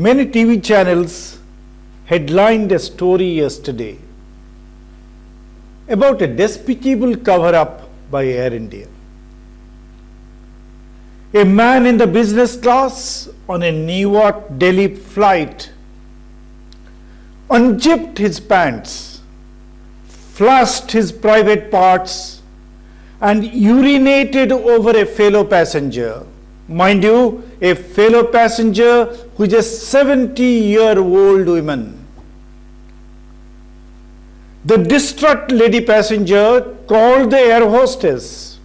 Many TV channels headlined a story yesterday about a despicable cover-up by Air India. A man in the business class on a New York Delhi flight unzipped his pants, flashed his private parts, and urinated over a fellow passenger. Mind you, a fellow passenger who is a 70-year-old woman. The distraught lady passenger called the air hostess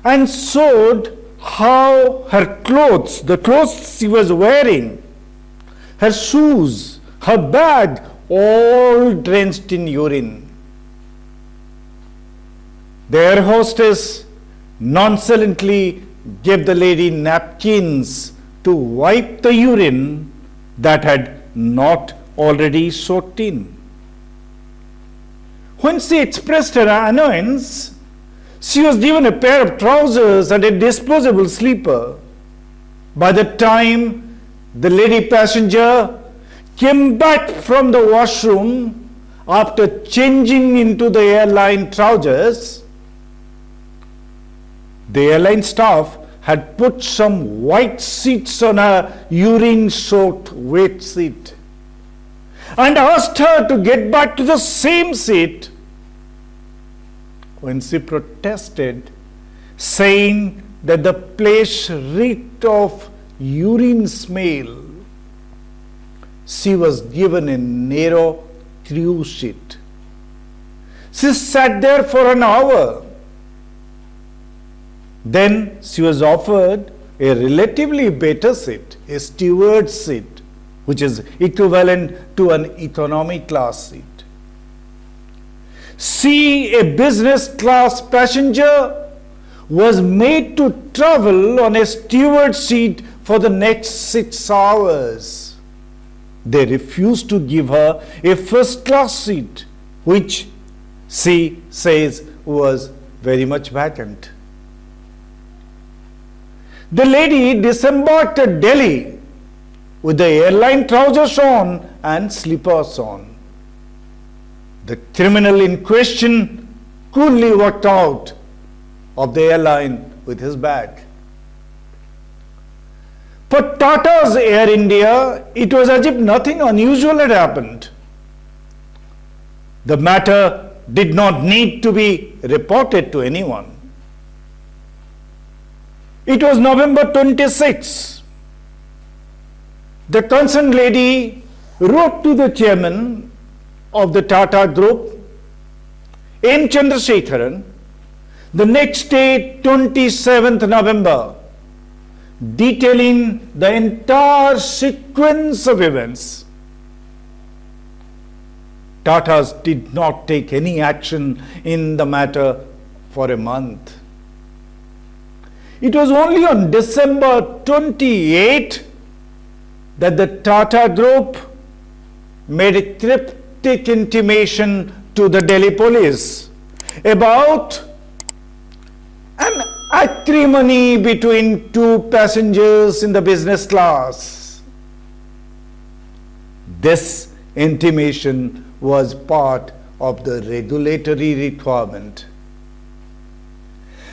and showed how her clothes, the clothes she was wearing, her shoes, her bag, all drenched in urine. The air hostess nonchalantly gave the lady napkins to wipe the urine that had not already soaked in. When she expressed her annoyance, she was given a pair of trousers and a disposable slipper. By the time the lady passenger came back from the washroom after changing into the airline trousers, the airline staff had put some white sheets on her urine-soaked wet seat and asked her to get back to the same seat. When she protested, saying that the place reeked of urine smell, she was given a narrow crew seat. She sat there for an hour. Then she was offered a relatively better seat, a steward's seat, which is equivalent to an economy class seat. She, a business class passenger, was made to travel on a steward's seat for the next 6 hours. They refused to give her a first class seat, which she says was very much vacant. The lady disembarked at Delhi with the airline trousers on and slippers on. The criminal in question coolly walked out of the airline with his bag. For Tata's Air India, it was as if nothing unusual had happened. The matter did not need to be reported to anyone. It was November 26. The concerned lady wrote to the chairman of the Tata Group, M. Chandrasekharan, the next day, 27th November, detailing the entire sequence of events. Tatas did not take any action in the matter for a month. It was only on December 28 that the Tata Group made a cryptic intimation to the Delhi police about an acrimony between two passengers in the business class. This intimation was part of the regulatory requirement.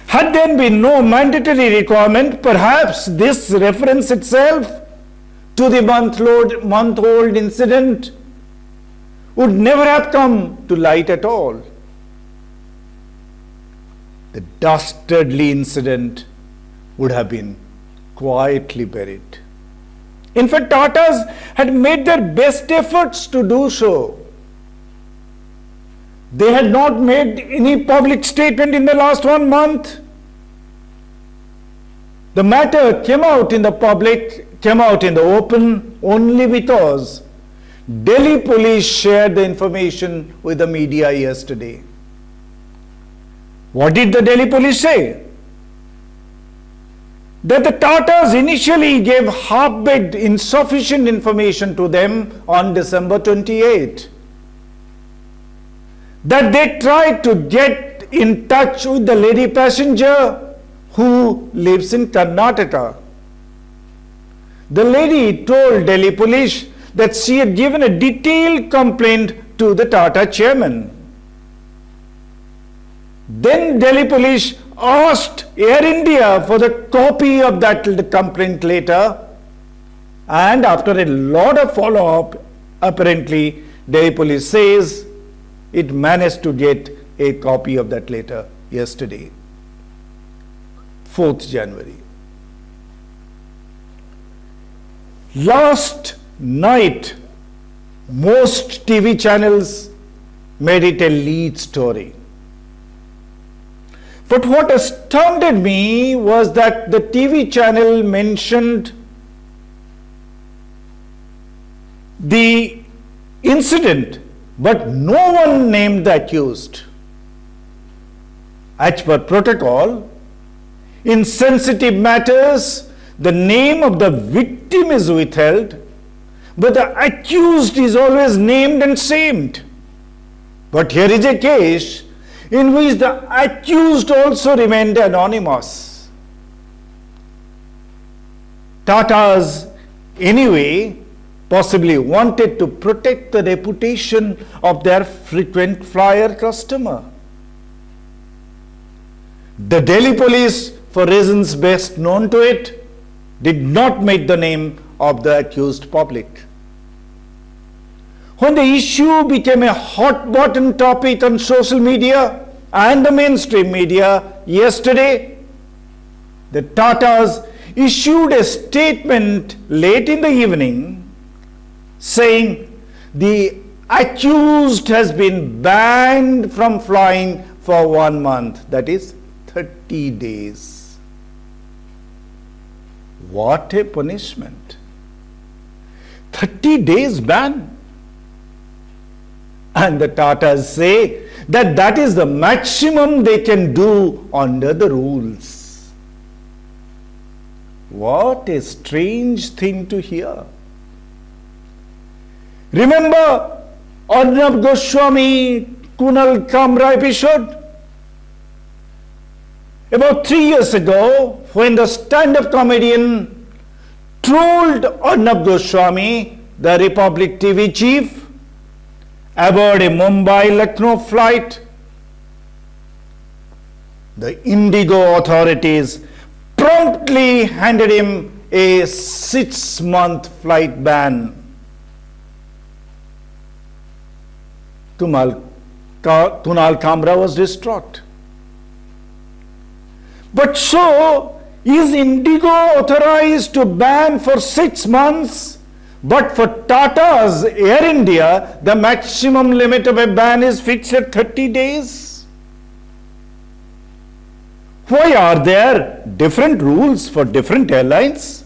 Had there been no mandatory requirement, perhaps this reference itself to the month-old incident would never have come to light at all. The dastardly incident would have been quietly buried. In fact, Tatas had made their best efforts to do so. They had not made any public statement in the last 1 month. The matter came out in the open only because Delhi police shared the information with the media yesterday. What did the Delhi police say? That the Tatas initially gave half-baked, insufficient information to them on December 28. That they tried to get in touch with the lady passenger who lives in Karnataka. The lady told Delhi police that she had given a detailed complaint to the Tata chairman. Then Delhi police asked Air India for the copy of that complaint letter, and after a lot of follow-up, apparently Delhi police says it managed to get a copy of that letter yesterday, 4th January. Last night, most TV channels made it a lead story. But what astounded me was that the TV channel mentioned the incident, but no one named the accused. As per protocol, in sensitive matters, the name of the victim is withheld, but the accused is always named and shamed. But here is a case in which the accused also remained anonymous. Tatas, anyway, possibly wanted to protect the reputation of their frequent flyer customer. The Delhi police, for reasons best known to it, did not make the name of the accused public. When the issue became a hot button topic on social media and the mainstream media yesterday, the Tatas issued a statement late in the evening saying the accused has been banned from flying for 1 month, that is 30 days. What a punishment! 30 days ban. And the Tatas say that that is the maximum they can do under the rules. What a strange thing to hear. Remember Arnab Goswami Kunal Kamra episode? About 3 years ago, when the stand-up comedian trolled Arnab Goswami, the Republic TV chief, aboard a Mumbai-Lucknow flight, the Indigo authorities promptly handed him a 6-month flight ban. Kunal Kamra was distraught. But so, is Indigo authorized to ban for 6 months? But for Tata's Air India, the maximum limit of a ban is fixed at 30 days. Why are there different rules for different airlines?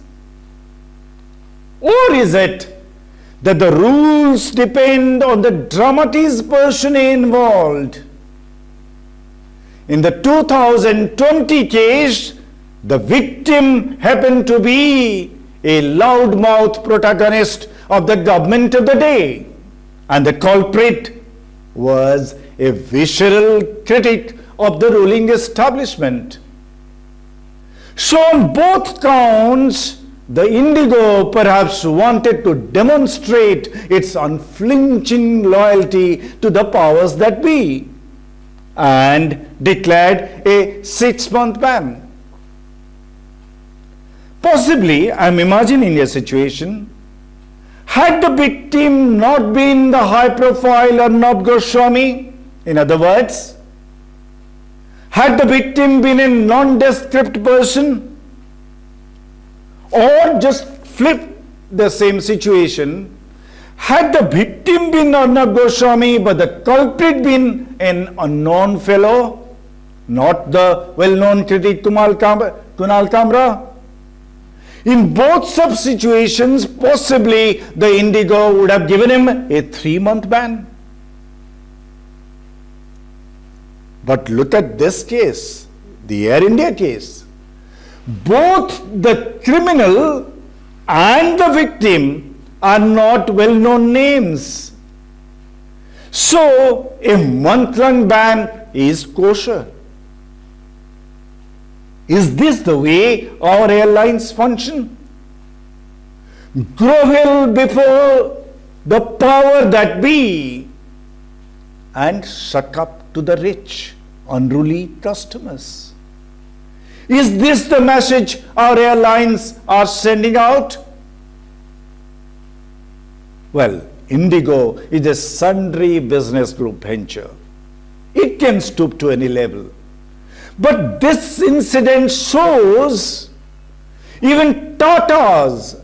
Or is it that the rules depend on the dramatis personae involved? In the 2020 case, the victim happened to be a loudmouth protagonist of the government of the day, and the culprit was a visceral critic of the ruling establishment. So on both counts, the Indigo perhaps wanted to demonstrate its unflinching loyalty to the powers that be and declared a 6-month ban. Possibly, I am imagining a situation, had the victim not been the high-profile Arnab Goswami, in other words, had the victim been a nondescript person, or just flip the same situation, had the victim been Arnab Goswami but the culprit been an unknown fellow, not the well-known critic Kunal Kamra, in both such situations, possibly the Indigo would have given him a 3-month ban. But look at this case, the Air India case. Both the criminal and the victim are not well-known names. So, a month-long ban is kosher. Is this the way our airlines function? grovel before the power that be, and suck up to the rich, unruly customers. Is this the message our airlines are sending out? Well, Indigo is a sundry business group venture. It can stoop to any level. But this incident shows even Tatas,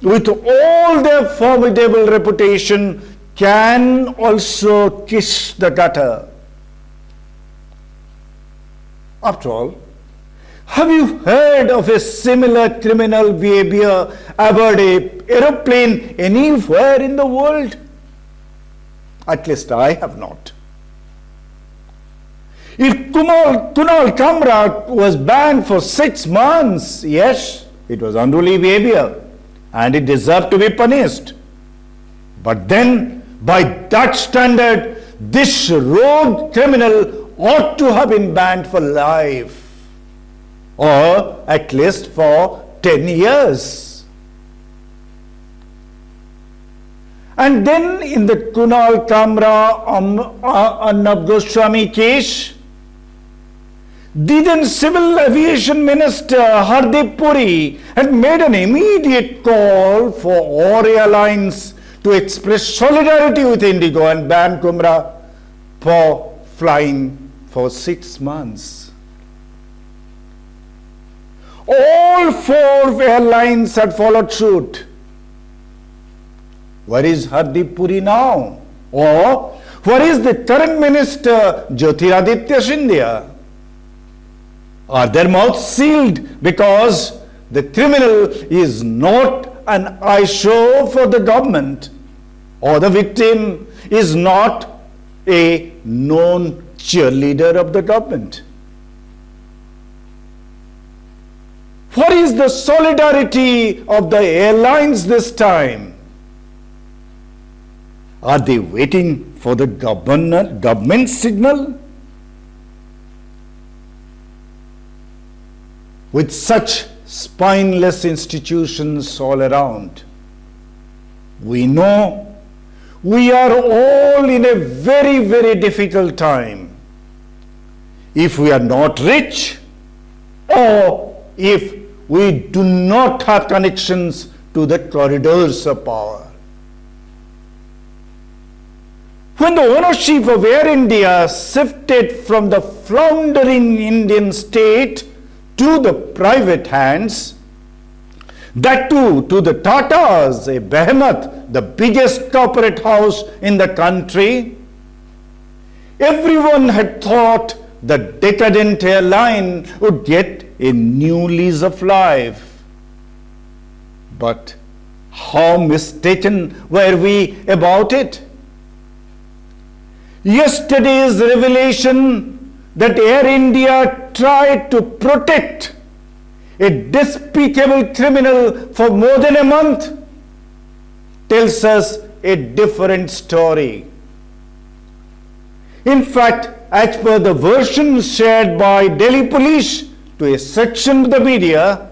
with all their formidable reputation, can also kiss the gutter. After all, have you heard of a similar criminal behavior aboard an aeroplane anywhere in the world? At least I have not. If Kunal Kamra was banned for 6 months, yes, it was unruly behavior and it deserved to be punished. But then, by that standard, this rogue criminal ought to have been banned for life, or at least for 10 years. And then in the Kunal Kamra Arnab Goswami case, the then Civil Aviation Minister Hardeep Puri had made an immediate call for all airlines to express solidarity with Indigo and ban Kamra for flying for 6 months. All 4 airlines had followed suit. Where is Hardeep Puri now? Or where is the current minister Jyotiraditya Scindia? Are their mouths sealed because the criminal is not an eyesore for the government, or the victim is not a known cheerleader of the government? What is the solidarity of the airlines this time? Are they waiting for the government signal? With such spineless institutions all around, we know we are all in a very, very difficult time. If we are not rich, or if we do not have connections to the corridors of power. When the ownership of Air India shifted from the floundering Indian state to the private hands, that too to the Tatas, a behemoth, the biggest corporate house in the country, everyone had thought the decadent airline would get a new lease of life. But how mistaken were we about it? Yesterday's revelation that Air India tried to protect a despicable criminal for more than a month tells us a different story. In fact, as per the version shared by Delhi police to a section of the media,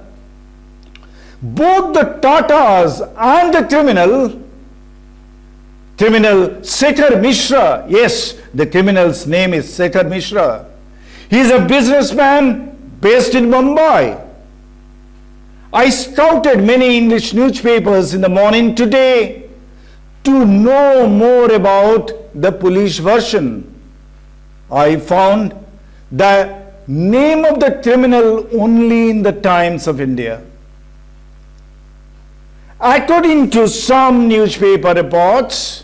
both the Tatas and the criminal Shekhar Mishra, yes, the criminal's name is Shekhar Mishra. He is a businessman based in Mumbai. I scouted many English newspapers in the morning today to know more about the police version. I found the name of the criminal only in the Times of India. According to some newspaper reports,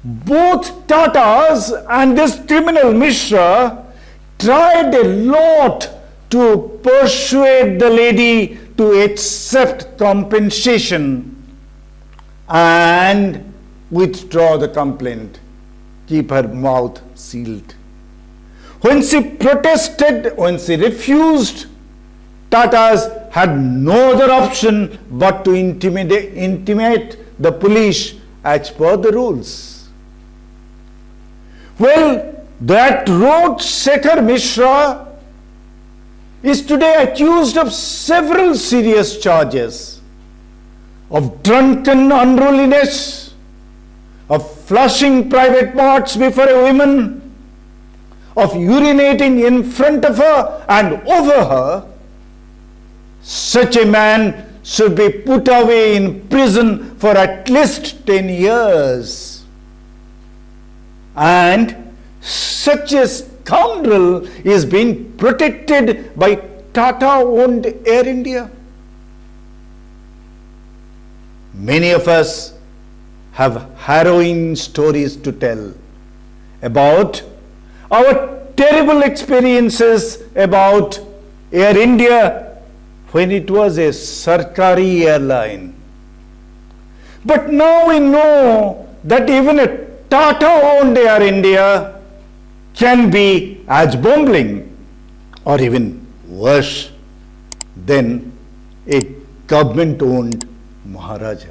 both Tatas and this criminal Mishra tried a lot to persuade the lady to accept compensation and withdraw the complaint, keep her mouth sealed. When she protested, when she refused, Tatas had no other option but to intimate the police as per the rules. Well, that rogue Shekhar Mishra is today accused of several serious charges. of drunken unruliness, of flushing private parts before a woman, of urinating in front of her and over her, such a man should be put away in prison for at least 10 years. And such a scoundrel is being protected by Tata-owned Air India. Many of us have harrowing stories to tell about our terrible experiences about Air India when it was a Sarkari airline. But now we know that even a Tata-owned Air India can be as bumbling or even worse than a government-owned Maharaja.